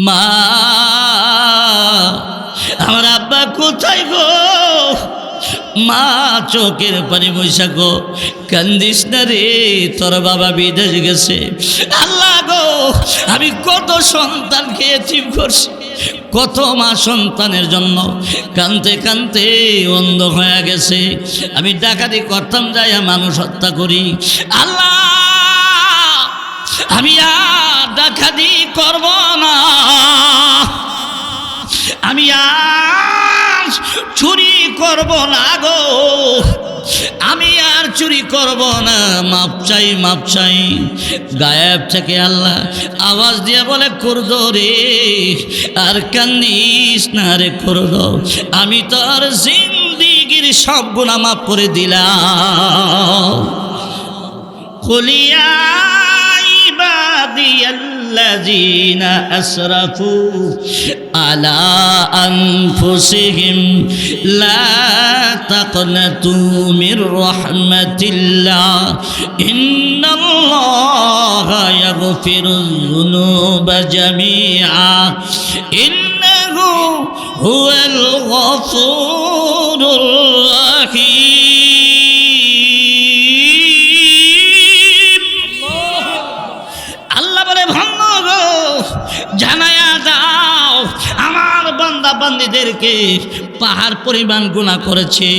মা আমার আব্বা কোথায় গো? মা চোখের পানি বৈশা গো, কান্দিস না রে, তোর বাবা বিদেশ গেছে। আল্লাহ গো, আমি কত সন্তানকে এতিম করছি, কত মা সন্তানের জন্য কানতে কানতে অন্ধ হয়ে গেছে। আমি ডাকাতি করতাম, যাইয়া মানুষ হত্যা করি। আল্লাহ, আমি আর ডাকাতি করব না, আমি আর চুরি করব না গো, আমি আর চুরি করব না। মাপ চাই, মাপ চাই। গায়েব থেকে আল্লাহ আওয়াজ দিয়ে বলে, করদো রে, আর কান্দিস না রে করদো, আমি তোর জিন্দিগির সব গুনাহ মাফ করে দিলাম। কুলিয়া الذين أسرفوا على أنفسهم لا تقنطوا من رحمة الله إن الله يغفر الذنوب جميعا إنه هو الغفور الرحيم। জানায়া দাও আমার বান্দা বান্দীদেরকে, পাহাড় পরিমাণ গুনাহ করেছে,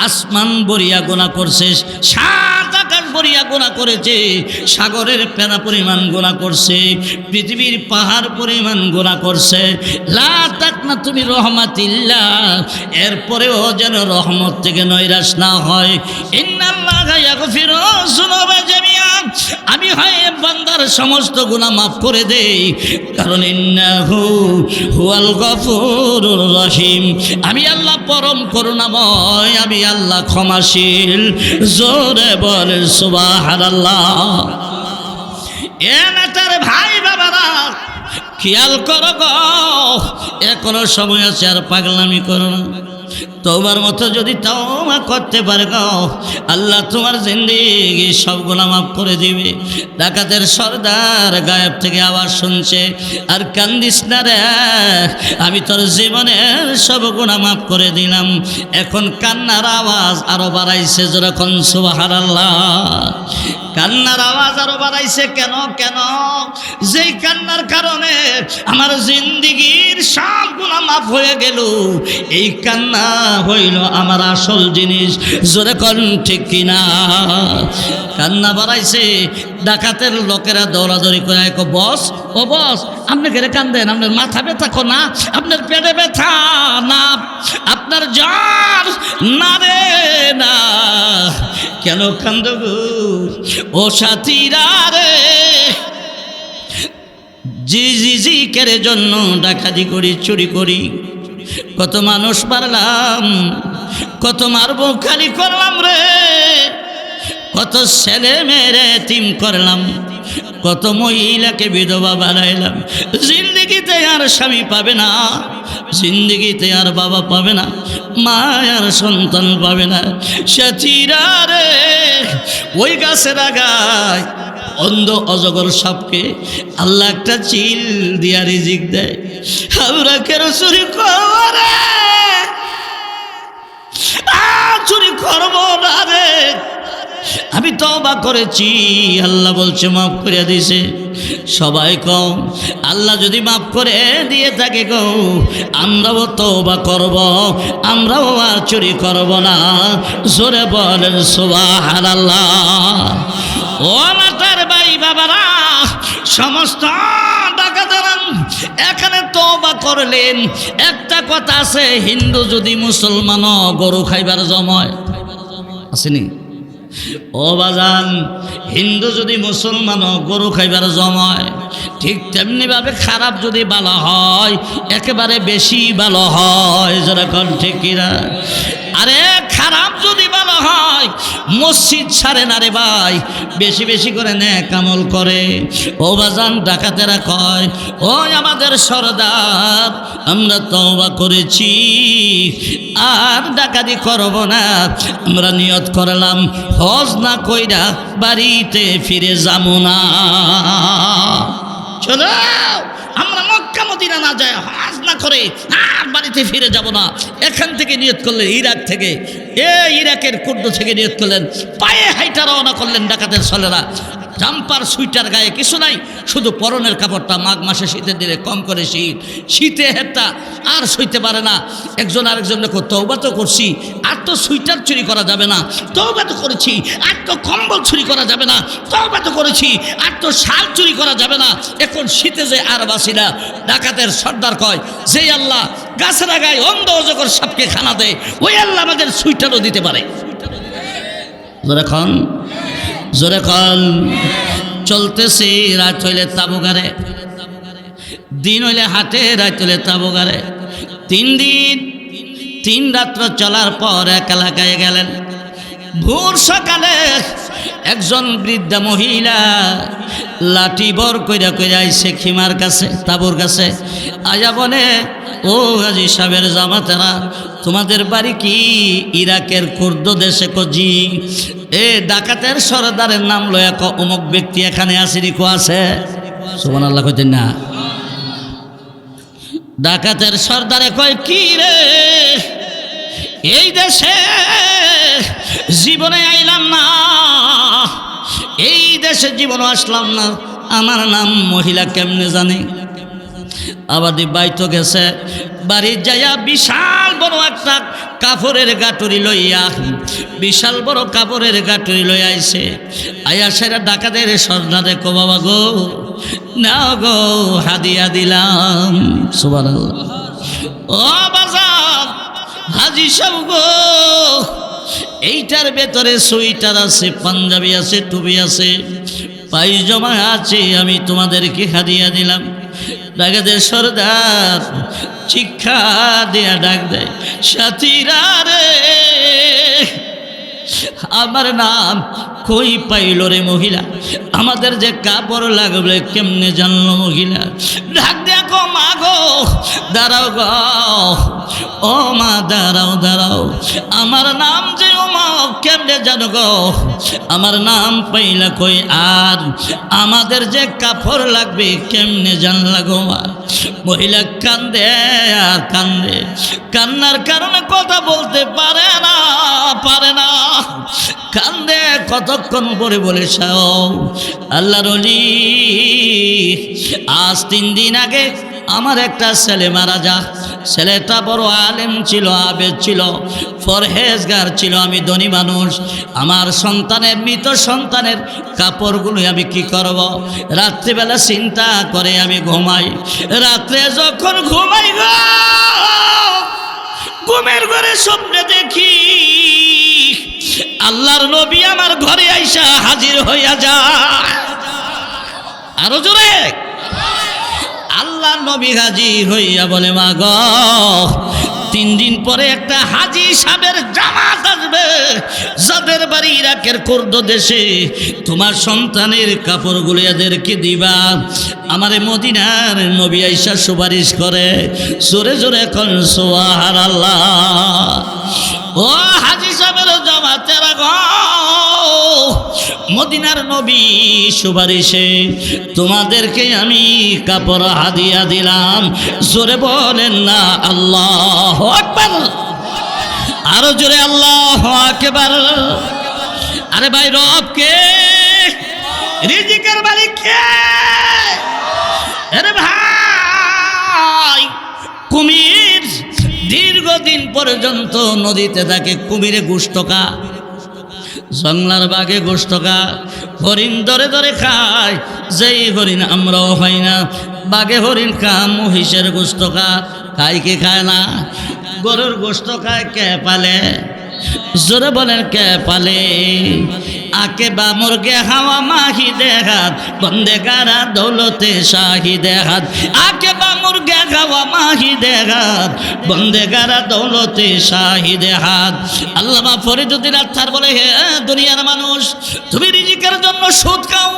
আসমান বরিয়া গুনাহ করছে, সাত আকাশ বরিয়া গুনাহ করেছে, সাগরের ফেনা পরিমাণ গুনাহ করছে, পৃথিবীর পাহাড় পরিমাণ গুনাহ করছে। লা তাকনাতু মির রাহমাতিল্লাহ, এরপরেও যেন রহমত থেকে নৈরাশ না হয়। ইন্নাল্লাহা ইয়াগফিরু যুনুবা জামিআ, আমি হয় বান্দার সমস্ত গুনাহ মাফ করে দেই, কারণ ইন্নাহু হুয়াল গফুরুর রহিম, আমি আল্লাহ পরম করুণাময়, আমি আল্লাহ ক্ষমাশীল। জোরে বলেন সুবহানাল্লাহ। এ নেতার ভাই বাবারা, খেয়াল করো গো, এখনো সময় আছে, আর পাগলামি করো না। তোমার মতো যদি তওবা করতে পারে গো, আল্লাহ তোমার জিন্দেগি সব গুনাহ মাফ করে দিবে। ডাকাতের সর্দার গায়েব থেকে আওয়াজ শুনছে, আর কান্দিস না রে, আমি তোর জীবনের সব গুনাহ মাফ করে দিলাম। এখন কান্নার আওয়াজ আরো বাড়াইছে, যখন সুবহানাল্লাহ, কান্নার আওয়াজ আরো বাড়াইছে। কেন? কেন? যেই কান্নার কারণে আমার জিন্দেগির সব গুনাহ মাফ হয়ে গেল, এই কান্না হইল আমার আসল জিনিস। জোরে কোন ঠিক কিনা? কান্না বাড়াইছে। ডাকাতের লোকেরা দৌড়াদৌড়ি করে, বস, ও বস, আপনি ঘরে কান্দেন, আপনার মাথা ব্যথা কো না, আপনার পেটে ব্যথা না, আপনার জ্বর না রে না, কেন কান্দ গো? ও সাথীরা রে, জিকের জন্য ডাকাতি করি, চুরি করি, কত মানুষ মারলাম, কত মারবো খালি করলাম রে, কত ছেলে মেয়েরে এতিম করলাম, কত মহিলাকে বিধবা বানাইলাম। জিন্দেগিতে আর স্বামী পাবে না, জিন্দেগিতে আর বাবা পাবে না, মা আর সন্তান পাবে না। সাথীরা রে, ওই গাছের আগায় অন্ধ অজগর সাপকে আল্লাহ একটা চিল দিয়া রিজিক দেয়। আমরা কেন চুরি করব রে? চুরি করব না রে, আমি তওবা করেছি, আল্লাহ বলছে মাফ করে দিয়েছে। সবাই কও, আল্লাহ যদি মাফ করে দিয়ে থাকে গো, আমরাও তওবা করব, আমরাও আর চুরি করব না। জোরে বলেন সুবহানাল্লাহ। ও মাতার ভাই বাবারা, সমস্ত ডাকাতেরা এখানে তওবা করলেন। একটা কথা আছে, হিন্দু যদি মুসলমানও গরু খাইবার জমায়, আসেনি? ও বাজান, হিন্দু যদি মুসলমানও গরু খাইবার জমায়, ঠিক তেমনি ভাবে খারাপ যদি ভালো হয়, একেবারে বেশি ভালো হয়। যেরকম ঠিক কিনা? আরে খারাপ যদি ভালো হয়, মসজিদ ছাড়ে না রে ভাই, বেশি বেশি করে নেক আমল করে। ও বাজান, ডাকাতেরা কয়, ওই আমাদের সরদার, আমরা তওবা করেছি, আর ডাকাতি করব না। আমরা নিয়ত করলাম, হজ না কইরা বাড়িতে ফিরে যাবো না। চলো আমরা মক্কা মদিনা না যায়, হজ না করে আর বাড়িতে ফিরে যাব না। এখান থেকে নিয়ত করলেন ইরাক থেকে, ইরাকের কুর্দ থেকে নিয়ত করলেন, পায়ে হাইটা রওনা করলেন ডাকাতের ছেলেরা। জাম্পার সুইটার গায়ে কিছু নাই, শুধু পরনের কাপড়টা। মাঘ মাসে শীতের দিনে কম করে শীতে হেঁটটা আর সইতে পারে না। একজন আরেকজনকে তওবা তো করছি, আর তো সুইটার চুরি করা যাবে না, তওবা তো করেছি। আর তো কম্বল চুরি করা যাবে না, তওবা তো করেছি। আর তো শাল চুরি করা যাবে না, এখন শীতে যে আর বাসি না। ডাকাতের সর্দার কয়, যে আল্লাহ গাছের গায়ে অন্ধ অজগর সাপকে খানা দেয়, ওই আল্লাহ আমাদের সুইটারও দিতে পারে। জোরে কল। চলতেছি, রাত হইলে তাবুগারে, দিন হইলে হাটে, রাত হইলে তাবুগারে। 3 দিন 3 রাত্র চলার পর এক এলাকায় গেলেন। ভোর সকালে একজন বৃদ্ধা মহিলা লাঠি বর কইরা কইরা আইছে খিমার কাছে, তাবুর কাছে। আয়া বলে, ও হাজি সাহেবের জামাতেরা, তোমাদের বাড়ি কি ইরাকের কুর্দ দেশে? কজি ডাকাতের সরদারের নাম লয়া অমুক ব্যক্তি এখানে আসিনি, কো আছে? সুবহানাল্লাহ কইতেন না? ডাকাতের সরদারে কয়, কি রে, এই দেশে জীবনে আইলাম না, এই দেশে জীবনে আসলাম না, আমার নাম মহিলা কেমনে জানে? আবাদি বাইতো গেছে, বাড়ি যাইয়া বিশাল বড় একটা কাপড়ের গাটুরি লইয়া, বিশাল বড় কাপড়ের গাটুরি লইয়া আইছে। আয়া সেরা ডাকাতের সর্দারে কো, বাবা গো, নাও গো, হাদিয়া দিলাম। সুবহানাল্লাহ। ও বাজার হাজি সাহেব গো, এইটার ভেতরে সোয়েটার আছে, পাঞ্জাবি আছে, টুপি আছে, পায়জামা আছে, আমি তোমাদেরকে হাদিয়া দিলাম। ডাকাতের সর্দার শিক্ষা দিয়া ডাক দেয়, সাথীরা রে, আমার নাম কই পাইল রে মহিলা? আমাদের যে কাপড় লাগবে কেমনে জানলো মহিলা? ডাক দেখো, মা গো, দাঁড়াও গো, ও মা দাঁড়াও দাঁড়াও, আমার নাম যে অমুক, কেমনে জানো গো? আমার নাম পাইলা কই, আর আমাদের যে কাপড় লাগবে কেমনে জানলা গো মা? মহিলা কান্দে আর কান্দে, কান্নার কারণে কথা বলতে পারে না, কান্দে। কতক্ষণ পরে বলে, আল্লাহর ওলি, আজ 3 দিন আগে আমার একটা ছেলে মারা যা। ছেলেটা বড় আলেম ছিল, আবেদ ছিল, পরহেজগার ছিল, আমি ধনী মানুষ। আমার সন্তানের, মৃত সন্তানের কাপড়গুলো আমি কি করব? রাত্রিবেলা চিন্তা করে আমি ঘুমাই। রাত্রে যখন ঘুমাই গো, ঘুমের ঘরে স্বপ্নে দেখি আল্লাহর নবী আমার ঘরে আইসা হাজির হইয়া যায়। আরো জোরে, আল্লাহর নবী হাজির হইয়া বলে, মা গো, 3 দিন পরে একটা হাজি সাহেবের জামাত আসবে, যাদের বাড়ি ইরাকের কুর্দ দেশে, তোমার সন্তানের কাপড়গুলো এদেরকে দিবা। আমারে মদিনার নবী আইসা সুপারিশ করে। জোরে জোরে কোন সুবহানাল্লাহ। ও হাজি সাহেবের জামাতেরা গো, মদিনার নবী সুপারিশে তোমাদেরকে আমি কাপড় হাদিয়া দিলাম। জোরে বলেন না আল্লাহু আকবার। আরো জোরে আল্লাহু আকবার। আরে ভাই, রব কে? রিজিকের মালিক কে? আরে ভাই, কুমির দীর্ঘদিন পর্যন্ত নদীতে থাকে, কুমিরে গোশতকা, জংলার বাঘে গোশতকা, হরিণ ধরে ধরে খায়, যেই হরিণ আমরাও খাই না। বাঘে হরিণ খায়, মহিষের গোশতকা খায়, কি খায় না? গরুর গোশত খায়, কে পালে? জোরে বলেন, কে পালে? আকে বা মুরগে হাওয়া মাহি দেহাত, বন্দেগারা দৌলতে শাহি দেহাত। আকে বা মুরগে হাওয়া মাহি দেহাত, বন্দেগারা দৌলতে শাহি দেহাত। আল্লামা ফরিদুদ্দিন আত্মার বলে, হে দুনিয়ার মানুষ, তুমি রিজিকের জন্য সুদ খাও,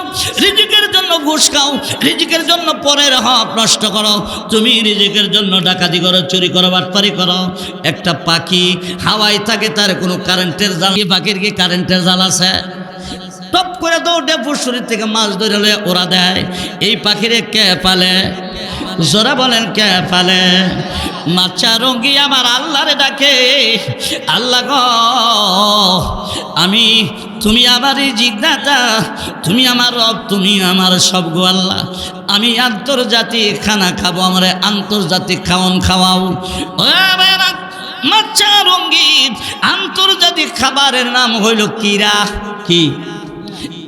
রিজিকের জন্য ঘুষ খাও, রিজিকের জন্য পরের হক নষ্ট করো, তুমি রিজিকের জন্য ডাকাতি করো, চুরি করো, বাটপারি করো। একটা পাখি হাওয়ায় থাকে, তার কোনো কারেন্টের জাল, পাখির কি কারেন্টের জাল আছে? টপ করে দৌড়ে পুরসুরির থেকে মাছ ধরে ওরা দেয়। এই পাখিরে কে পালে? জোরে বলেন কে পালে? মাচ্চা রঙ্গি আমার আল্লাহরে ডাকে, আল্লাহ গো তুমি আমার জিজ্ঞাসা, তুমি আমার রব, তুমি আমার সব গো আল্লাহ। আমি আন্তর্জাতিক খানা খাবো, আমার আন্তর্জাতিক খাওয়ান খাওয়াও। মাচ্চা রঙ্গি আন্তর্জাতিক খাবারের নাম হইল কিরা। কি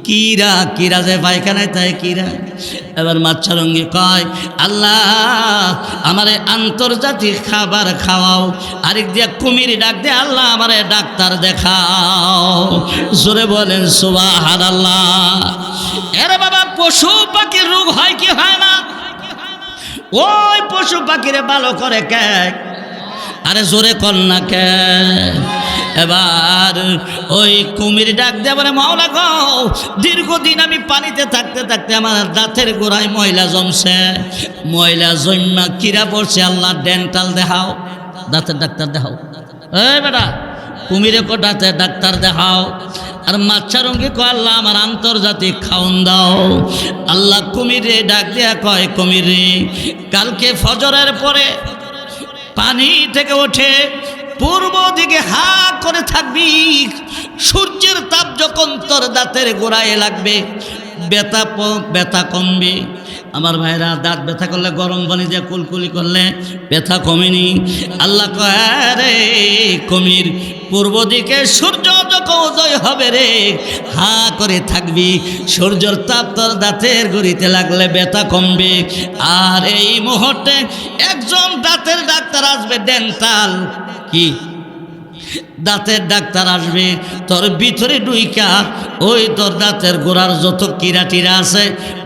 কিরা? কিরা যে পায়খানায় তাই কিরা। এবার মাচ্চা রঙ্গি কয় আল্লাহ আমারে আন্তর্জাতিক খাবার খাওয়াও। আরেক দিয়া কুমির ডাক দে, আল্লাহ আমারে ডাক্তার দেখাও। জোরে বলেন সুবহানাল্লাহ। এরে বাবা, পশু পাখির রোগ হয় কি হয় না? ওই পশু পাখিরে ভালো করে কে? আরে জোরে কর না কে? এবার ওই কুমির ডাক দিয়ে বলে মাওলা গো, দীর্ঘদিন আমি পানিতে থাকতে থাকতে আমার দাঁতের গোড়ায় ময়লা জমছে, ময়লা জন্মা কিরা পড়ছে, আল্লাহ ডেন্টাল দেখাও, দাঁতের ডাক্তার দেখাও। এই বেটা কুমিরে কো দাঁতের ডাক্তার দেখাও। আর মাচ্চা রঙ্গি কয় আল্লাহ আমার আন্তর্জাতিক খাওন দাও। আল্লাহ কুমিরে ডাক দেয়া কয় কুমির রে, কালকে ফজরের পরে পানি থেকে ওঠে পূর্ব দিকে হা করে থাকবি, সূর্যের তাপ যখন তোর দাঁতের গোড়ায় লাগবে ব্যথা কমবে। আমার ভাইরা, দাঁত ব্যথা করলে গরম পানি দিয়ে কুলকুলি করলে ব্যথা কমেনি। আল্লাহ কয় রে কুমির, পূর্ব দিকে সূর্য যখন উদয় হবে রে, হা করে থাকবি, সূর্যের তাপ তোর দাঁতের গড়িতে লাগলে ব্যথা কমবে। আর এই মুহূর্তে একজন দাঁতের ডাক্তার আসবে, ডেন্টাল কি দাঁতের ডাক্তার আসবে, তোর ভিতরে ডুইকা ওই তোর দাঁতের গোড়ার যত কিরা টিরা আছে,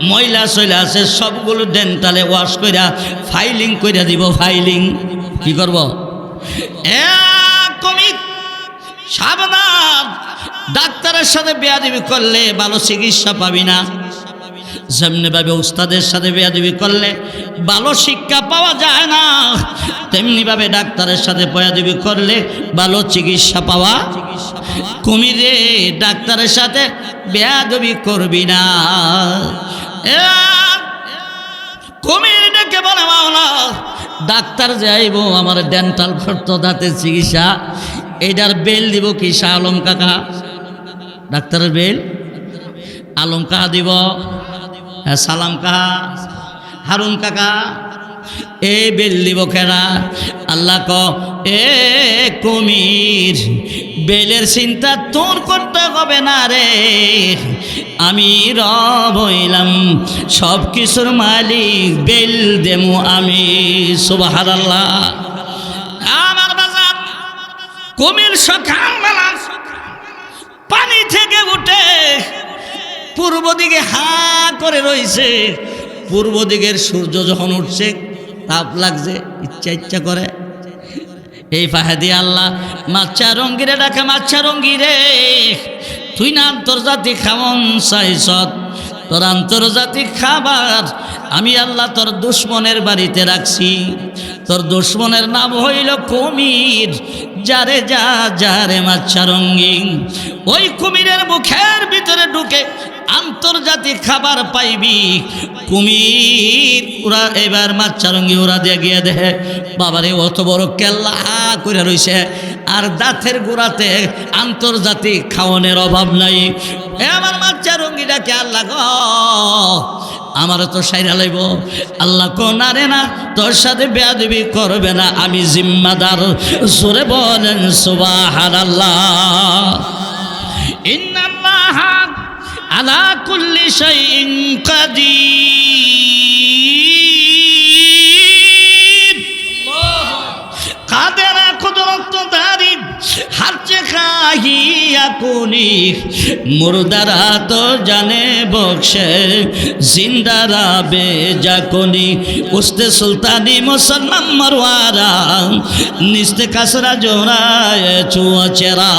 ময়লা সয়লা আছে, সবগুলো ডেন্টালে ওয়াশ কইরা ফাইলিং কইরা দিব। ফাইলিং কি করব? কমিক সাবধান, ডাক্তারের সাথে বেয়াদবি করলে ভালো চিকিৎসা পাবি না। যেমনি ভাবে উস্তাদের সাথে বেয়াদবি করলে ভালো শিক্ষা পাওয়া যায় না, তেমনি ভাবে ডাক্তারের সাথে বেয়াদবি করলে ভালো চিকিৎসা পাওয়া। কুমিরে ডাক্তারের সাথে বেয়াদবি করবি না। কুমির ডেকে বলে মাওলা, ডাক্তার যাইব আমার ডেন্টাল করতো, দাঁতের চিকিৎসা, এইটার বেল দিব কি শাহ আলম কাকা? ডাক্তারের বেল আলম কাকা দিব, সালাম কাহা, হারুন কাকা, এ বেল দিব কেনা? আল্লাহ ক এ কুমির, বেলের চিন্তা তোর করতে হবে না রে, আমি রব হইলাম সব কিছুর মালিক, বেল দেমু আমি। সুবহানাল্লাহ। আমার বাজার কুমির সকালবেলা পানি থেকে উঠে পূর্ব দিকে হা করে রয়েছে। পূর্ব দিকের সূর্য যখন উঠছে, তাপ লাগছে, ইচ্ছা করে এই ফাহাদি আল্লাহ মাচ্চা রঙ্গিরে ডাকে, মাচ্চা রঙ্গিরে তুই না আন্তর্জাতিক খাওয়ন চাইছ, তোর আন্তর্জাতিক খাবার আমি আল্লাহ তোর দুশ্মনের বাড়িতে রাখছি। তোর দুশ্মনের নাম হইল কুমির। যারে যারে মাচ্চা রঙ্গিন, ওই কুমিরের মুখের ভিতরে ঢুকে আন্তর্জাতিক খাবার পাইবি। কুমির ওরা এবার মাচ্চা রঙ্গি ওরা দিয়ে গিয়ে দেখে বাবারে অত বড় কেল্লা করে রইছে, আর দাঁতের গোড়াতে আন্তর্জাতিক খাওয়ানোর অভাব নাই। আমার মাচ্চা রঙ্গিটাকে আল্লাহ গো আমার তো সাইরা লাইব। আল্লাহ কোনারে না, তোর সাথে বেয়াদবি করবে না, আমি জিম্মাদার। জোরে বলেন সুবহানাল্লাহ। ইন্নাল্লাহা আলা কুল্লি শাইইন কাদির। কাদের কুদরতদারি হাতে খাহিয়া কোনি, মুর্দারা তো জানে বক্সে, জিন্দারা বেজা কোনি। উস্তে সুলতানি মুসলমান মারওয়ারা, নিস্তে কাসরা জোড়ায় চুয়া চেরা।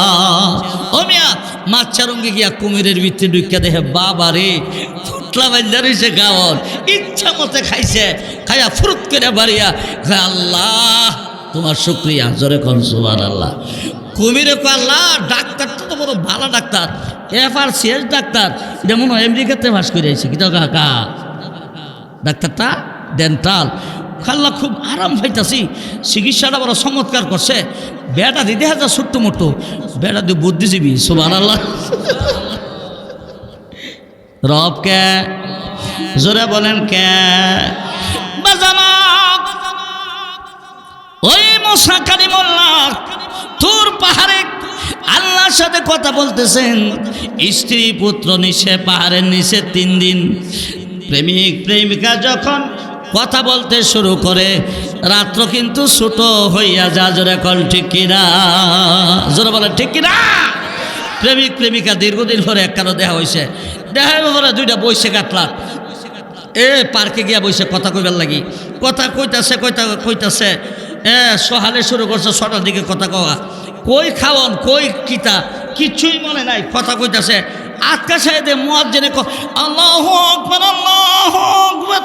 ও মিয়া, মাচ্চা রঙ্গি গিয়া কুমিরের ভিতরে ঢুকিয়া দেখে বাবা রে ফুটলা বাজা রয়েছে গাওয়ার, ইচ্ছা মতে খাইছে, খাইয়া ফুরুত করে বাড়িয়া আল্লাহ তোমার শুক্রিয়া। জোরে কোন সুবহানাল্লাহ। কুমিরে কো আল্লাহ ডাক্তারটা তো বড় ভালো ডাক্তার, FRCS ডাক্তার, এটা মনে হয় আমেরিকাতে বাস করে আইছে। কি তো কাকা ডাক্তারটা ডেন্টাল। খাল্লা খুব আরাম পাইতাছি, চিকিৎসাটা বড় চমৎকার করছে। বেটা দি দেখা যা ছোট্ট মোটো, বেটা দি বুদ্ধিজীবী, সুবহানাল্লাহ। রব কে জোরে বলেন কে? বাজানা ওই মুসা কালিমুল্লাহ তুর পাহাড়ে আল্লাহর সাথে কথা বলতেছেন। স্ত্রী পুত্র নিচে, পাহাড়ের নিচে 3 দিন। প্রেমিক প্রেমিকা যখন কথা বলতে শুরু করে, রাত্র কিন্তু ছোট হইয়া যা। জোরে কল ঠিক কিনা? জোরে বলে ঠিক কিনা? প্রেমিক প্রেমিকা দীর্ঘদিন পরে একখানো দেখা হয়েছে। দেখার পরে 2টা বইসে কাটলা পার্কে গিয়া বইসে কথা কইবার লাগি। কথা কইতাছে সহালে শুরু করছে 6টার দিকে কথা কওয়া। কই খাওয়ন কই কিতা কিচ্ছুই মনে নাই, কথা কইতাছে। আজকা সাহেদে মুয়াজ্জিনে আল্লাহু আকবার আল্লাহু আকবার।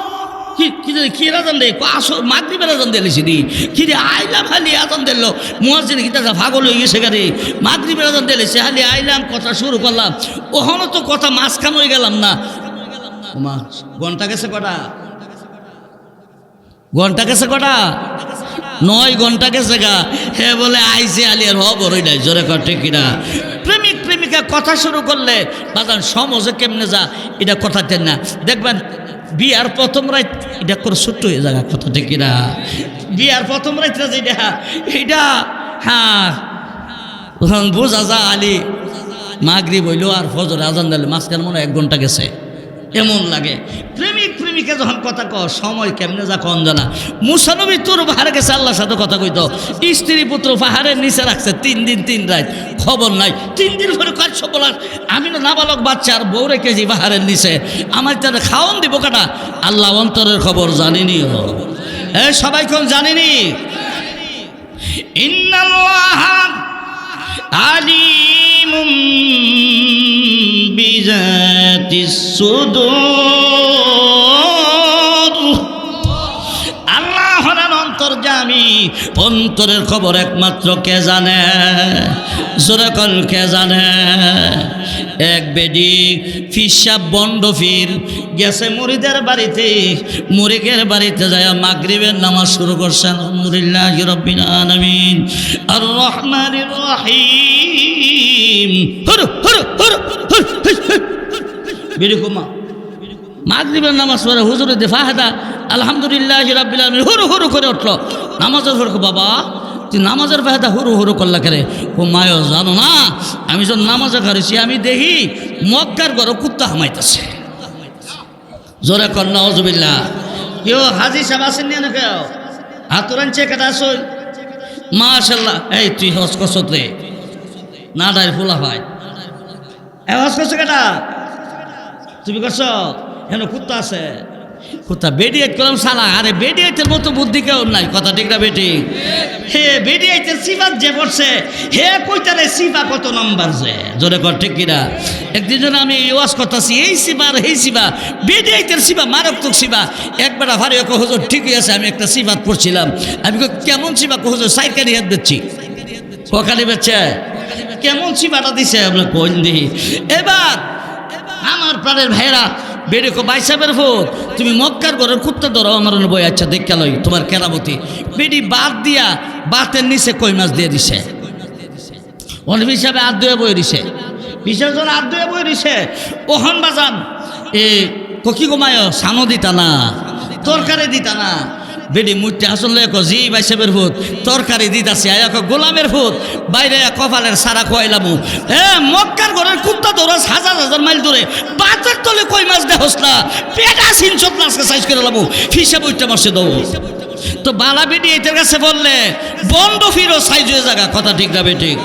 কি রাজন দে আসো মাগরিবের রাজন দিয়েছি দি কি রে আইলাম খালি আজান দিল মুয়াজ্জিন কিতা পাগল হয়ে গেছে গাড়ি। মাগরিবের রাজন দিয়েছে খালি আইলাম কথা শুরু করলাম, ওখানে তো কথা মাঝখান হয়ে গেলাম না। ঘন্টা গেছে কটা? ঘন্টা গেছে কটা? 9 ঘন্টা গেছে গা। হে বলে আইসে আলি আর হবরই নাই। জোরে কটে কিনা? প্রেমিক প্রেমিকা কথা শুরু করলে বাজান সমাজে কেমনে যা এটা কথা দেন না। দেখবেন বিয়ার প্রথম রাত এটা করে ছোট্ট হয়ে যাবে, কথা ঠিক কিনা? বিয়ার প্রথম রাতটা যেটা এটা হ্যাঁ বোঝা যা আলি মাগরিব হইল আর ফজর আজান দিলে মাঝখানে মনে 1 ঘন্টা গেছে এমন লাগে। প্রেমিক প্রেমিকা যখন কথা কয় সময় কেমনে যা কন জানা। মুসা নবী তুর পাহাড়ে গেছে আল্লাহর সাথে কথা কইতো। স্ত্রী পুত্র পাহাড়ের নিচে রাখছে 3 দিন 3 রাত, খবর নাই। 3 দিন পরে কাজ বলার আমি না নাবালক বাচ্চা আর বউ রেখেছি পাহাড়ের নিচে, আমার তাদের খাওয়ান দিব কাটা। আল্লাহ অন্তরের খবর জানিনি। সবাই কোন জানিনি? ইন্নাল্লাহ আলিমুম বিজাতিস সুদূর। আল্লাহ হলেন অন্তর্যামী, অন্তরের খবর একমাত্র কে জানে? জোরে কোন কে জানে? এক বেডি ফিসাব বন্ড ফির গেছে মুরিদের বাড়িতে, মুরিদের বাড়িতে যায় মাগরিবের নামাজ শুরু করছে। আলহামদুলিল্লাহি রাব্বিল আলামিন আর রহমানির রহিম। বিরকুমা মাগরিবের নামাজ পড়ে হুজুরে দেফাহাদা আলহামদুলিল্লাহি রাব্বিল আলামিন হুরু হুরু করে উঠলো নামাজের পর। বাবা তুই নামাজের ফায়দা হুরু হুরু করলা করে? ও মায়ও জানো না আমি যখন নামাজে করেছি আমি দেখি মক্কার ঘরে কুত্তা হামাইতেছে। জোরে কর নাউজুবিল্লাহ। কেউ হাজি সাহেব আসেন না কেউ হাতুরান চেকাটা আসুন মাশাআল্লাহ। এই তুই হজ করছত রে না ডাই ফুলা হয় হজ করছো কেটা? তুমি করছো? হেন কুত্তা আছে, কুত্তা বেডিয়েট করলাম সালা। আরে বেডিয়েটের মতো বুদ্ধি কেউ নাই, কথা ঠিক না বেটি? হে বেডিয়েটের সিফাত যে পড়ছে হে কইতারে সিফা কত নাম্বার যে। জোরে কর ঠিক কিনা? একদিন যেন আমি ওয়াজ করতেছি এই সিফা আর এই সিফা, বেডিয়েটের সিফা মারাত্মক সিফা। একবার ভারী হুজুর ঠিকই আছে, আমি একটা সিফাত পড়ছিলাম। আমি কেমন সিফা হুজুর? সাইকানি হাত বেচছি। কখানি বেচছে? কেমন সিফাটা দিছে আমরা কোন দিই। এবার আমার প্রাণের ভাইরা বেড়ে ভাই সাহেবের ভোট তুমি মক্কার ঘরের কুত্তা ধরো আমার বই। আচ্ছা দেখা লই তোমার কেরামতি। বেডি বাদ দিয়া বাতের নিচে কই মাছ দিয়ে দিছে। অনেক হিসাবে হাত ধুয়ে বই দিছে, বিসর্জন হাত ধুয়ে বই দিছে। ওহন বাজান এ কি কমায় সানো দিতা না, তরকারি দিতা না। বেডি মুঠতে আসলে জি ভাই সাহেবের ভূত তরকারি দিতাছে গোলামের ভূত বাইরে কপালের সারা খোয়াইলামু। মক্কার ঘরের কুত্তা ধরস 1000 মাইল দূরে বাতের তলে কই মাছ দেখস না, পেটা সিনচত মাছকে সাইজ করে লামু হিসাব উঠতে মাসে দৌ। তো বালা বেডি এদের কাছে বললে বন্ধ ফিরো সাইজ হয়ে জায়গা, কথা ঠিক না বেঠিক?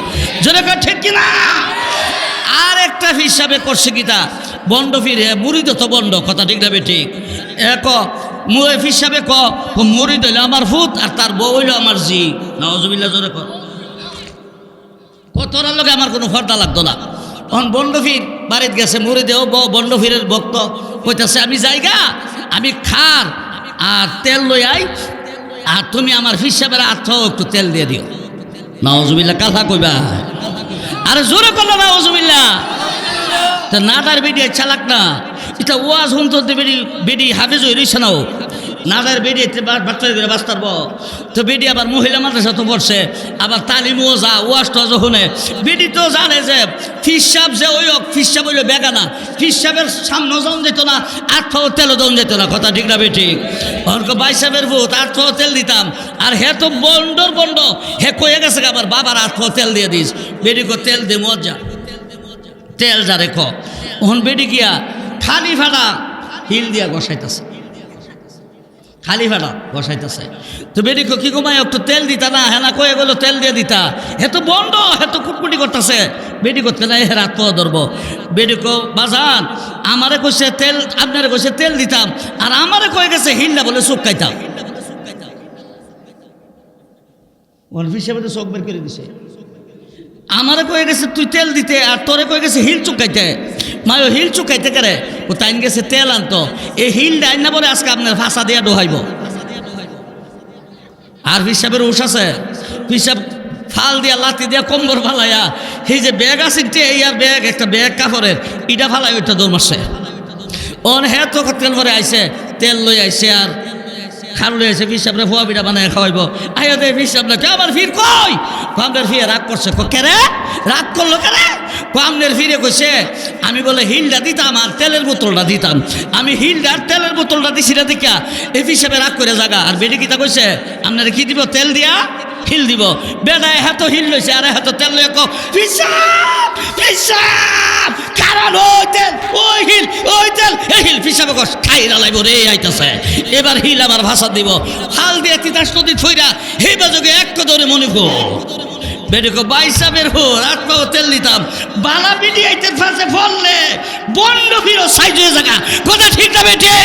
জোরে কর ঠিক কিনা? আর একটা হিসাবে করছে কিতা বন্ড ফিরে মুড়িদ তো বন্ড, কথা ঠিক না বেঠিক? এক হিসাবে মরিদ হইল আমার ভূত আর তার বউ হইল আমার জি। নাউজুবিল্লাহ জোরে কর। তোরার লোকে আমার কোনো ফর্দা লাগতো না। তখন বন্ডফির বাড়িতে গেছে, মুরিদেও বন্ডফিরের ভক্ত কইতাছে আমি যাইগা, আমি খার আর তেল লই আই আর তুমি আমার হিসাবের আর্থ একটু তেল দিয়ে দিও। নাউজুবিল্লাহ কাথা কইবা? আরে জোরে করলো নাউজুবিল্লাহ। তা না তার বেডি চালাক না, এটা ওয়াজ হুন তো বেডি হাফেজ হয়ে রয়েছে নাও। নাদের বেডি বাচ্চা করে বাঁচতারব তো বেডি আবার মহিলা মাদ্রাসা তো পড়ছে আবার তালিমও যা ওয়াশটা যখনে বেডি তো জানে যে ফিসাব যে ওই ফিসাব হইল বেগানা ফিসাবের সামনে জন যেত না আর্থ তেলও জন যেত না কথা ঠিক না বেঠিক অর্ক বাইসাবের ভূত আর্থ তেল দিতাম আর হে তো বন্ডর বন্ড হে কয়ে গেছে আবার বাবার আর্থ তেল দিয়ে দিস বেডি কো তেল দে মজা তেল যা রেখ ওহন বেডি গিয়া খালি ফাটা হিল দিয়া বসাইতেছে খালি ফাটা বসাইতেছে তো বেডি কো কি ঘুমায় একটু তেল দিতা না হ্যাঁ না কয়ে গেলো তেল দিয়ে দিতা হে তো বন্ড হে তো কুটকুটি করতেছে বেডি করতে না হে রাত ধরবো বেডি কো বাজান আমারে কইছে তেল আপনারে কইছে তেল দিতাম আর আমারে কয়ে গেছে হিলটা বলে চোখ খাইতাম অনফিস সাহেব চোখ বের করে দিছে আমারে কয়ে গেছে তুই তেল দিতে আর তোরে কয়ে গেছে হিল চুকাইতে মায়ো হিল চুকাইতে করে ও তাইন গেছে তেল আনতো এই হিল ডাইন না বলে আজকে আপনার ফাঁসা দিয়া ডোহাইব আর হিসাবের উস আছে হিসাব ফাল দিয়া লাতি দিয়া কম্বর ফালাইয়া এই যে ব্যাগ আছে এই আর ব্যাগ একটা ব্যাগ কাপড়ের ইটা ফালাই ওইটা দৌড় মারছে ওন হে তো তেল ভরে আইছে তেল লই আইছে আর খাল লই আইছে হিসাবরে ফোয়া পিঠা বানায় খাওয়াইব আইয়া দে হিসাব না আমার ফির কই আপনার ফিরে রাগ করছে কেরে রাগ করলো কেরে আপনার ফিরে কইছে আমি বলে হিলটা দিতাম আর তেলের বোতলটা দিতাম আমি হিলটা আর তেলের বোতলটা দিছি না দেখা এই হিসাবে রাগ করে জাগা আর বেডি কিতা কইছে আপনার কি দিব তেল দিয়া হিল দিব বেডায় হাত হিল লইছে আর হাত তেল লইয়া কো হিসাব হিসাব কারণ ওই তেল ওই হিল ওই তেল এই হিল হিসাবে কস খাইরা লাইব রে আইতাছে এবার হিল আবার ভাষা দিব হাল দিয়ে তিতাস নদী থইরা হে বাজকে এক ধরে মনে কো বেডিকো বাইসাবের হো রাত পাও তেল দিতাম বালা বিডি আইতে ফাঁসে ফললে বন্ড ফিরো সাইজ হয়ে জায়গা কথা ঠিক না বেটে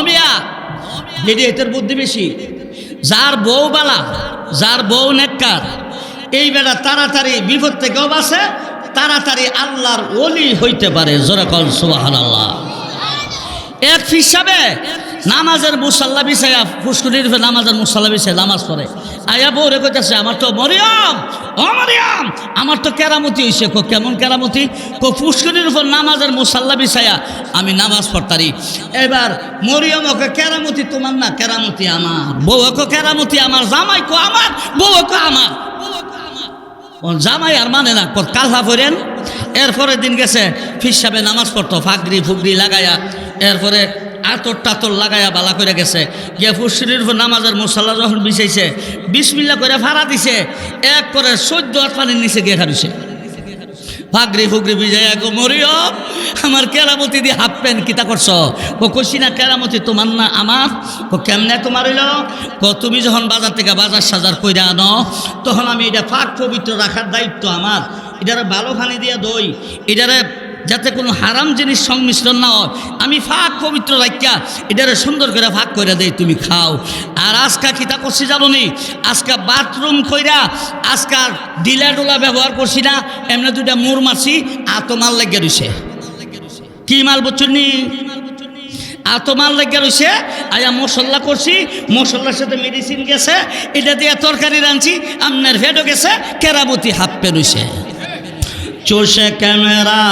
মিয়া বেডিয়েতের বুদ্ধি বেশি যার বউ বালা যার বউ নেককার এই বেটা তাড়াতাড়ি বিপদ থেকেও বাঁচে তাড়াতাড়ি আল্লাহর ওলি হইতে পারে জোরে কল সুবহানাল্লাহ এক হিসাবে নামাজের মুসাল্লা বিছাইয়া পুষ্করির নামাজের মুসাল্লা বিছাই নামাজ পড়ে আয়া বউরে কইতাছে আমার তো মরিয়ম ও মরিয়ম আমার তো কেরামতি হইছে কো কেমন কেরামতি কো পুষ্করির উপর নামাজের মুসাল্লা বিছাইয়া আমি নামাজ পড়তারি এবার মরিয়ম ওকে কেরামতি তোমার না কেরামতি আমার বউ কো কেরামতি আমার জামাই কো আমার বউ কো আমার জামাই আর মানে না কালহা পড়েন এরপরে দিন গেছে ফির সাহেবে নামাজ পড়তো ফাগরি ফুগরি লাগাইয়া এরপরে আতর টাতর লাগাইয়া বালা করে গেছে গিয়া ফুসরির উপর নামাজের মুসাল্লা যখন বিছাইছে বিসমিল্লাহ করে ফাড়া দিছে এক করে 14 হাত পানির নিচে গিয়ে খাড়িছে ফাগরি ফুগরি বিজাইয়া গো মরিয়ম আমার কেরামতি দিয়ে হাফ প্যান্ট কিতা করছ ও কইছি না কেরামতি তোমার না আমার ও কেমনে তোমার হইল ও তুমি যখন বাজার থেকে বাজার সাজার কইরা আনো তখন আমি এটা ফাঁক পবিত্র রাখার দায়িত্ব আমার এটারে ভালো পানি দিয়ে দই এটারে যাতে কোনো হারাম জিনিস সংমিশ্রণ না হয় আমি ফাঁক পবিত্র রাখিয়া এটারে সুন্দর করে ফাঁক করে দেই তুমি খাও আর আজকা কিতা করছি জানো নি আজকা বাথরুম কইরা আজকা ডিলা ডোলা ব্যবহার করছি না এমনি দুইটা মুর মারছি আতো মাল লেগে রইছে কি মাল বুঝছুনি আতো মাল লেগে রইছে আয়া মশলা করছি মশলার সাথে মেডিসিন গেছে এটা দিয়ে তরকারি রাঁধছি আপনার ভেডো গেছে কেরামতি হাপ্পে রইছে চোষে ক্যামেরা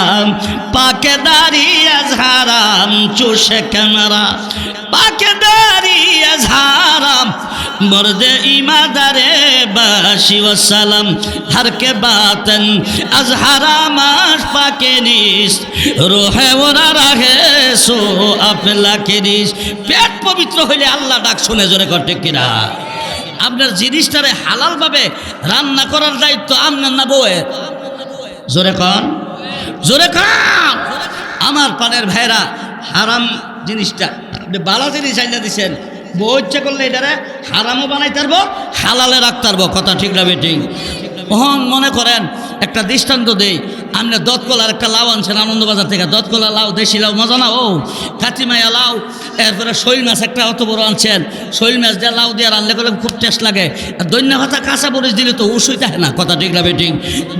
পাকেদারি আজহারাম চোষে ক্যামেরা পাকেদারি আজহারাম মর্দে ইমাদারে বাসি ওয়াসালাম হর কে বাতন আজহারাম পাকে নিস রোহে ওরা রাহে সো আপলা কে নিস পেট পবিত্র হইলে আল্লাহ ডাক শুনে জোরে করতে কিনা আপনার জিনিসটারে হালালভাবে রান্না করার দায়িত্ব আপনার না বউয়ের জোরে কন জোরে কন আমার পানের ভাইরা হারাম জিনিসটা বালা জিনিস আইনা দিছেন বউ ইচ্ছা করলে এটারে হারামও বানাইতে পারবো হালালে রাখতে পারবো কথা ঠিক না বেঠিক ওহন মনে করেন একটা দৃষ্টান্ত দেই আপনি দতকলার একটা লাউ আনছেন আনন্দবাজার থেকে, দতকলা লাউ, দেশি লাউ, মজা না ও, কাঁচিমাইয়া লাউ, এরপরে শৈল মাছ একটা অত বড় আনছেন, শৈল মাছ দিয়ে লাউ দিয়ে রান্না করলে খুব টেস্ট লাগে। আর দৈন্য ভাতা কাঁচা মরিচ দিলে তো উসুই থাকে না, কথা ঠিক না বেঠিক,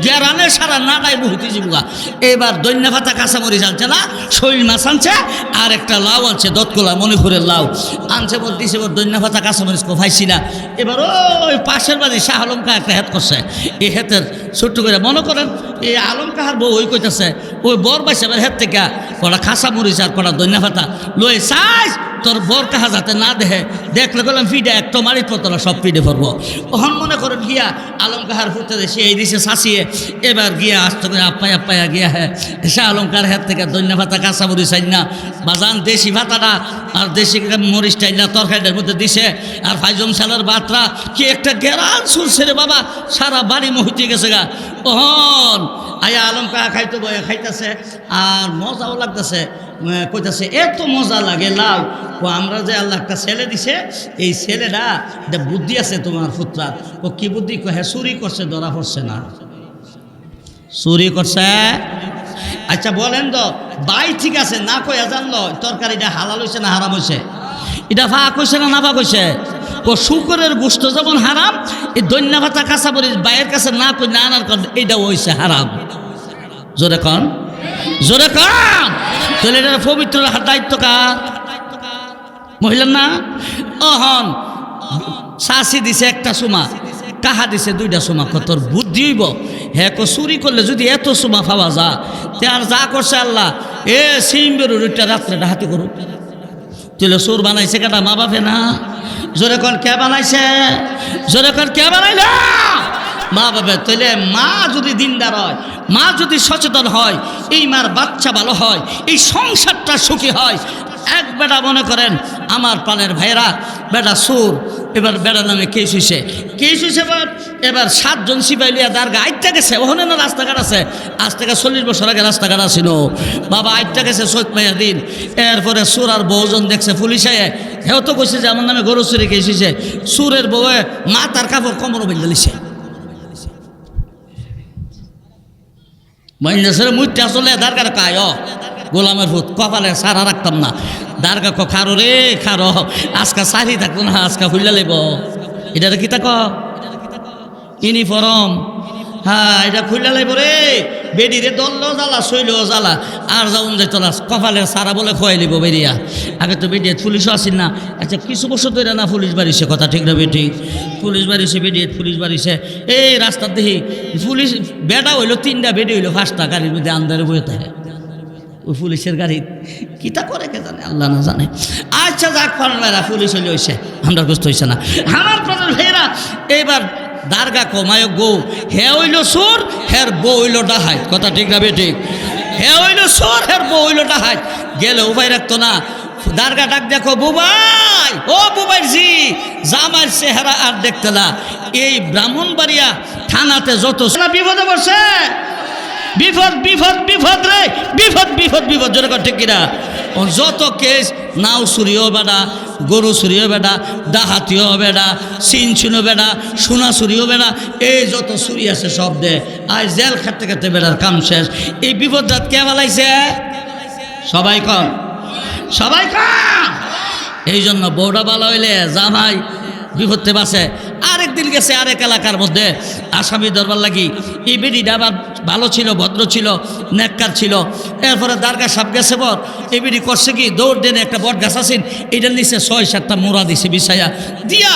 যে রানে সারা নাটাই বহুতি জীবকা। এবার দৈন্য ভাতা কাঁচা মরিচ আনছে না, শৈল মাছ আনছে, আর একটা লাউ আনছে দতকলা মণিপুরের লাউ আনছে, বল দিছে বল দৈন্য ভাতা কাঁচা মরিচ কোফাইছি না। এবার ওই পাশের বাড়ি শাহ আলম কাহা একটা হেত করছে, এই হেতের ছোট্ট করে মনে করেন এই আলম কাহার বউ ওই কইতেছে, ওই বর বাইছে এবার হেত থেকে কটা খাসা মরিচ আর কটা দৈন্য ভাতা লই সাইজ তোর বর কাহা যাতে না দেখে, দেখলে বললাম ফিডে একটা মারিত পতলা সব ফিডে ভরবো। ওহন মনে করেন গিয়া আলম কাহার ফুটে সে এই দিছে শাসিয়ে, এবার গিয়া আসতে করে আপ্পায়া গিয়া হ্যাঁ শাহ আলম কাহার হাত থেকে দৈন্য ভাতা কাঁচা মরিচ চাই না বাজান, দেশি ভাতাটা আর দেশি মরিচ চাই না তরকারিটার মধ্যে দিছে, আর ফাইজম সালার বাতরা কি একটা গেরান শুনছে রে বাবা, সারা বাড়ি মহিতে গেছে গা। ওহন আয়া আলম কাহা খাইতে বয়ে খাইতেছে আর মজাও লাগতেছে, কইতাছে এত মজা লাগে লাউ। ও আমরা যে আল্লাহ একটা ছেলে দিছে, এই ছেলেটা এটা বুদ্ধি আছে তোমার পুত্রার। ও কি বুদ্ধি কহে, চুরি করছে ধরা পড়ছে না, চুরি করছে। আচ্ছা বলেন তো বাই ঠিক আছে না কয়া জানলো তরকারিটা হালাল হয়েছে না হারাম হয়েছে, এটা ফাঁক হয়েছে না ফাঁক হয়েছে। ও শুকরের গোশত যেমন হারাম, এই দৈন্য ভাতা কাঁচা মরিচ বাইয়ের কাছে না কই না আনার কারণ এইটাও হয়েছে হারাম। জোরে কন, জোরে কন। তাহলে এটা পবিত্র রাখার দায়িত্ব কার? মহিলার না? অহন শাসি দিছে একটা সুমা, কাহা দিছে দুইটা সুমা, তোর বুদ্ধি হইব হ্যাঁ চুরি করলে যদি এত সুমা পাওয়া যা তে আর যা করছে আল্লাহ এ সিম বেরো রুটটা রাত্রেটা হাতে করুক, তুলে সুর বানাইছে কেটা মা বাপে না? জোরে কন কে বানাইছে? জোরে কন কে বানাইল? মা বাবা। তাইলে মা যদি দিনদার হয়, মা যদি সচেতন হয়, এই মার বাচ্চা ভালো হয়, এই সংসারটা সুখী হয়। এক বেটা মনে করেন আমার প্রাণের ভাইরা বেটা সুর, এবার বেড়া নামে কেস হইছে, এবার 7 জন সিপাই লিয়া দারগা আইটা গেছে, ওখানে না রাস্তাঘাট আছে, আজ থেকে 40 বছর আগে রাস্তাঘাট আছিল বাবা, আইটা গেছে চৈত মাইয়া দিন। এরপরে সুর আর বউজন দেখছে পুলিশে, হেও তো কইছে যে আমার নামে গরু চুরি কেস হইছে। সুরের বউয়ে মা তার কাপড় কোমর বেঁধে লিছে, মহিন্দ্র মুইতে আসলে দারগার কায় গোলামের ভূত কপালে সারা রাখতাম না, দারগা ক খারো রে খারো, আজকা সারি থাকতো না, আজকা খুললা লেব। এটা কি তাক ইউনিফর্ম, হ্যাঁ এটা খুললা লেব রে, বেডিরে দললো জ্বালা শৈলেও জ্বালা, আর যাউন যাইতো না, কপালের সারা বলে খোয়াই লিব বেরিয়া। আগে তো বেডিয়ে পুলিশও আসিল না। আচ্ছা কিছু বছর ধরে না পুলিশ বাড়িছে, কথা ঠিক না বেঠিক, পুলিশ বাড়িছে বেডিয়ে পুলিশ বাড়িছে। এই রাস্তার দেখি পুলিশ বেটা হইলো 3টা, বেডি হইলো 5টা, গাড়ির মধ্যে আন্দারে বয়ে থাকে। ওই পুলিশের গাড়ি কিতা করে কে জানে, আল্লাহ না জানে। আচ্ছা যাক ফার্মেরা পুলিশ হইলে হইছে, আমরা কষ্ট হইছে না আমার প্রধান ভাইরা। এইবার দারগা কমায় গো, হে হইল সুর, হের বউ হইল ডাহাই, কথা ঠিক না বেঠিক, হে হইল সুর, হের বউ হইল ডাহাই। গেলে উপায় রাখতো না, দারগা ডাক দেখো বুবাই, ও বুবাই জি, জামার চেহারা আর দেখতে না। এই ব্রাহ্মণবাড়িয়া থানাতে যত বিপদে পড়ছে, বিপদ বিপদ বিপদ রে, বিপদ বিপদ বিপদ, জোরে কর ঠিক কিনা। যত কেস, নাও চুরিও বেড়া, গরু চুরিও বেড়া, ডাহাতিও বেড়া, চিন চিনো বেড়া, সোনা চুরিও বেড়া, এই যত চুরি আছে সব দে আজ জেল খাটতে খাটতে বেড়ার কাম শেষ। এই বিপদ রাত কে ফেলাইছে? সবাই কম, সবাই কম। এই জন্য বউটা ভালো হইলে জামাই বিপদতে বাঁচে। আরেকদিন গেছে আরেক এলাকার মধ্যে আসামি দরবার লাগি, এই বেডিটা আবার ভালো ছিল, ভদ্র ছিল, নেককার ছিল। এরপরে দারগা সাপ গেছে বর, এই বেডি করছে কি দৌড় দেনে একটা বট গাছ আছেন, এটার নিচে 6-7টা মোড়া দিছে বিছাইয়া দিয়া।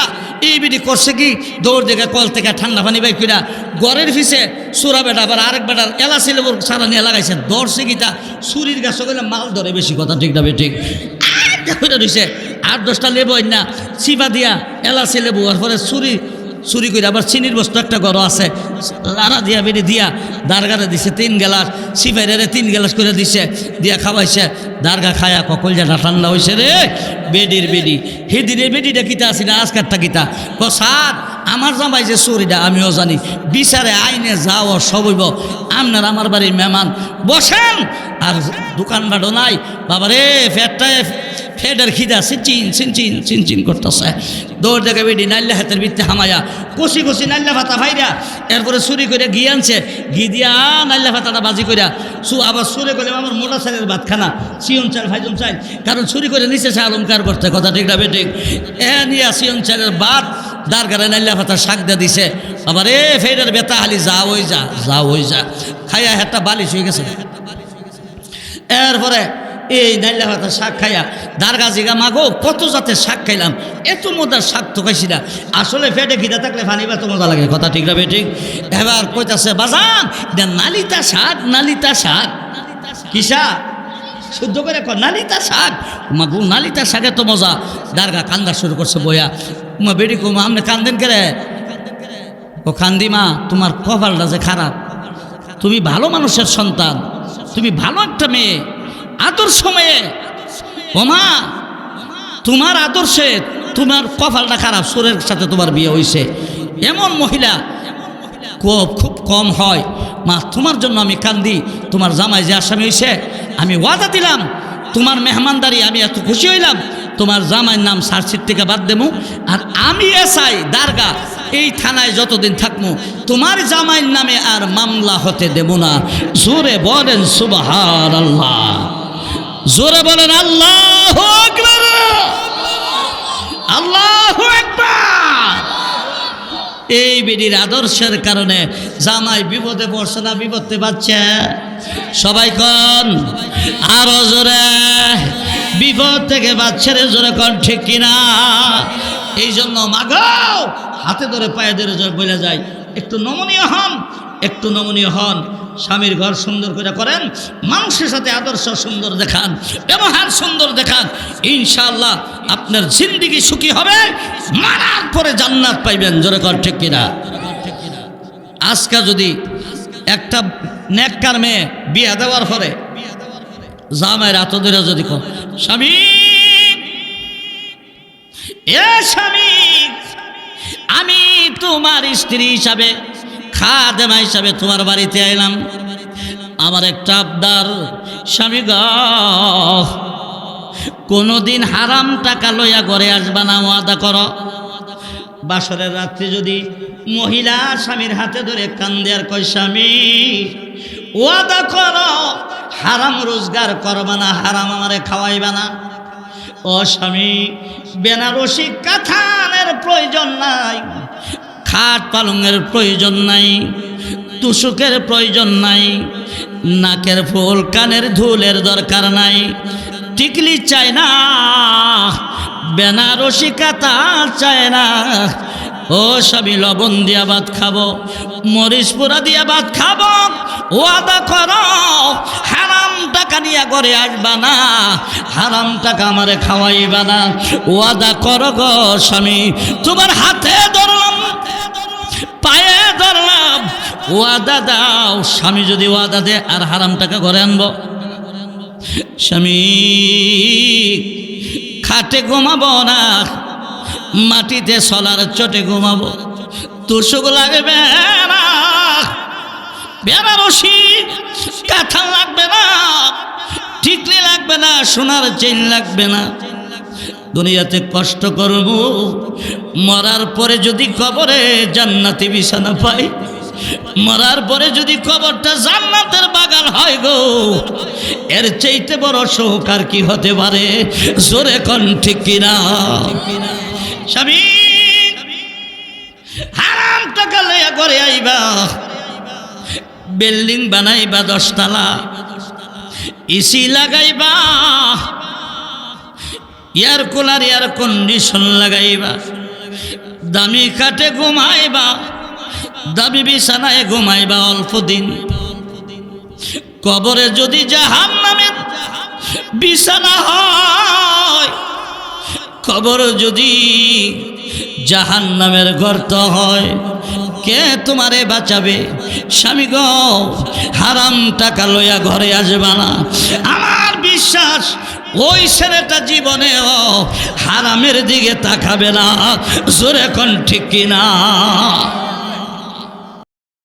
এই বেডি করছে কি দৌড় দেখে কল থেকে ঠান্ডা পানি বাই কইরা গড়ের ফিসে চোরা বেটা আবার আরেক বেটার এলা ছিল সারা নিয়ে লাগাইছে, ধরছে গীতা চুরির গাছ গেলে মাল ধরে বেশি, কথা ঠিক না বেঠিক। রয়েছে 8-10টা লেবু না চিপা দিয়া এলাচি লেবু, পরে চুরি করে আবার চিনির বস্তু একটা গড় আছে, লাড়া দিয়া বেড়ে দিয়া দারগারে দিছে 3 গ্লাস, সিপাইরে 3 গ্লাস করে দিছে, দিয়া খাওয়াইছে। দারগা খায়া ককল যেটা ঠান্ডা হয়েছে রে, বেডির বেডি, সেদিনের বেডিটা কিতা আসি না আজকারটা কিতা। স্যার আমার জামাই যে চুরিটা আমিও জানি, বিচারে আইনে যাও সব হইব, আপনার আমার বাড়ির মেহমান বসেন। আর দোকানপাটও নাই বাবা রে, ফেডার খিদা চিন করতেছে। দৌড় দেখে বেডি নাল্লা হাতের ভিত্তে হামায়া কষি নাল্লা ভাতা ভাইরা এরপরে চুরি করে ঘি আনছে, ঘি দিয়া নাল্লা ভাতাটা বাজি করিয়া আবার চুরি করে আমার মোটা চালের ভাত খানা সিয়ন চাল ভাইজন চাল, কারণ চুরি করে নিচে সে অলঙ্কার করতে, কথা ঠিক না বেঠিক? নিয়ে সিয়ন চালের ভাত দাঁড় গাড়ে নাল্লা ভাতা শাক দিয়ে দিছে। আবার ফেডার বেতা হালি যা ওই যা খাইয়া একটা বালিশ হয়ে গেছে। এরপরে এই নাইলা ভাতা শাক খাইয়া দারগা জিগা মাগো কত জাতের শাক খাইলাম, এত মজার শাক তো খাইছি না। আসলে পেটে খিদা থাকলে পানি বা তো মজা লাগে, কথা ঠিক না বেঠিক? এবার কইতাছে বাজান নালিতা শাক কি শাক? শুদ্ধ করে নালিতা শাক। মাগো নালিতা শাকে তো মজা। দারগা কান্দা শুরু করছে বইয়া। মা বেটি কুমা আপনি কান্দেন কে? ও কান্দি মা, তোমার কপালটা যে খারাপ, তুমি ভালো মানুষের সন্তান, তুমি ভালো একটা মেয়ে, আদর্শ মেয়ে। ও মা, তোমার আদর্শে তোমার কপালটা খারাপ, সুরের সাথে তোমার বিয়ে হয়েছে। এমন মহিলা খুব কম হয়। মা তোমার জন্য আমি কান্দি, তোমার জামাই যে আসামি হয়েছে, আমি ওয়াদা দিলাম তোমার মেহমানদারি আমি এত খুশি হইলাম, তোমার জামাইয়ের নাম সার্চির থেকে বাদ দেবো, আর আমি এসাই দারগা এই থানায় যতদিন থাকবো তোমার জামাইয়ের নামে আর মামলা হতে দেব না। জোরে বলেন সুবহানাল্লাহ, জোরে বলেন আল্লাহু আকবার, আল্লাহু আকবার। এই বিডির আদর্শের কারণে জামাই বিপদে পড়ছে না বিপদে পাচ্ছে? সবাই কন আরো জোরে, বিপদ থেকে বাচ্চারে জোরে কন, ঠিক কিনা? এই জন্য মাগো হাতে ধরে পায়ে ধরে বলে যায় একটু নমনীয় হন, স্বামীর ঘর সুন্দর করে করেন, মানুষের সাথে আদর্শ সুন্দর দেখান, ব্যবহার সুন্দর দেখান, ইনশাআল্লাহ আপনার জিন্দেগি সুখী হবে, মারার পরে জান্নাত পাইবেন। জোরে কর ঠিক কিনা? আজকে যদি একটা নেককার মেয়ে বিয়ে দেওয়ার পরে জামাইয়ের হাত ধরে যদি কর স্বামী, স্বামী আমি তোমার স্ত্রী হিসাবে খাদেমা হিসাবে তোমার বাড়িতে আইলাম, আমার একটা আবদার স্বামী গ, কোনোদিন হারাম টাকা লইয়া ঘরে আসবা না, ওয়াদা করো। বাসরের রাত্রি যদি মহিলা স্বামীর হাতে ধরে কান্দে আর কয় স্বামী ওয়াদা করো হারাম রোজগার করবা না, হারাম আমারে খাওয়াইবা না। ও স্বামী বেনারসি কাঁথানের প্রয়োজন নাই, খাট পালঙের প্রয়োজন নাই, তুষকের প্রয়োজন নাই, নাকের ফুল কানের ধুলের দরকার নাই, টিকলি চাই না, বেনারসি কাঁথা চাই না। ও স্বামী লবণ দিয়া ভাত খাবো, মরিচ পোড়া দিয়া ভাত খাবো, ওয়াদা করো হারাম টাকা নিয়ে ঘরে আসবা না, হারাম টাকা আমারে খাওয়াইবা না, ওয়াদা করো গো স্বামী। তোমার হাতে ধরলাম, পায়ে ধরলাম, ওয়াদা দাও। স্বামী যদি ওয়াদা দে আর হারাম টাকা ঘরে আনবো। স্বামী খাটে ঘুমাবো না, মাটিতে সলার চটে ঘুমাবো, তোষক লাগবে না, বেনারসি কাঁথা লাগবে না, টিকলি লাগবে না, সোনার চেইন লাগবে না। দুনিয়াতে কষ্ট করব, মরার পরে যদি কবরে জান্নাতি বিছানা পাই, মরার পরে যদি কবরটা জান্নাতের বাগান হয় গো, এর চাইতে বড় সুখ আর কি হতে পারে? জোরে কোন ঠিক কিনা? স্বামী হারাম টাকা লইয়া ঘরে আইবা, বিল্ডিং বানাইবা 10 তলা, এসি লাগাইবা, এয়ার কুলার এয়ার কন্ডিশন লাগাইবা, দামি খাটে ঘুমাইবা, দামি বিছানায় ঘুমাইবা অল্প দিন। কবরে যদি জাহান্নামের বিছানা হয়, কবর যদি জাহান্নামের গর্ত হয়, কে তোমারে বাঁচাবে? স্বামী গো হারাম টাকা লইয়া ঘরে আসবা না। আমার বিশ্বাস ওই ছেলেটা জীবনেও হারামের দিকে তাকাবে না। জোরে কোন ঠিক কিনা?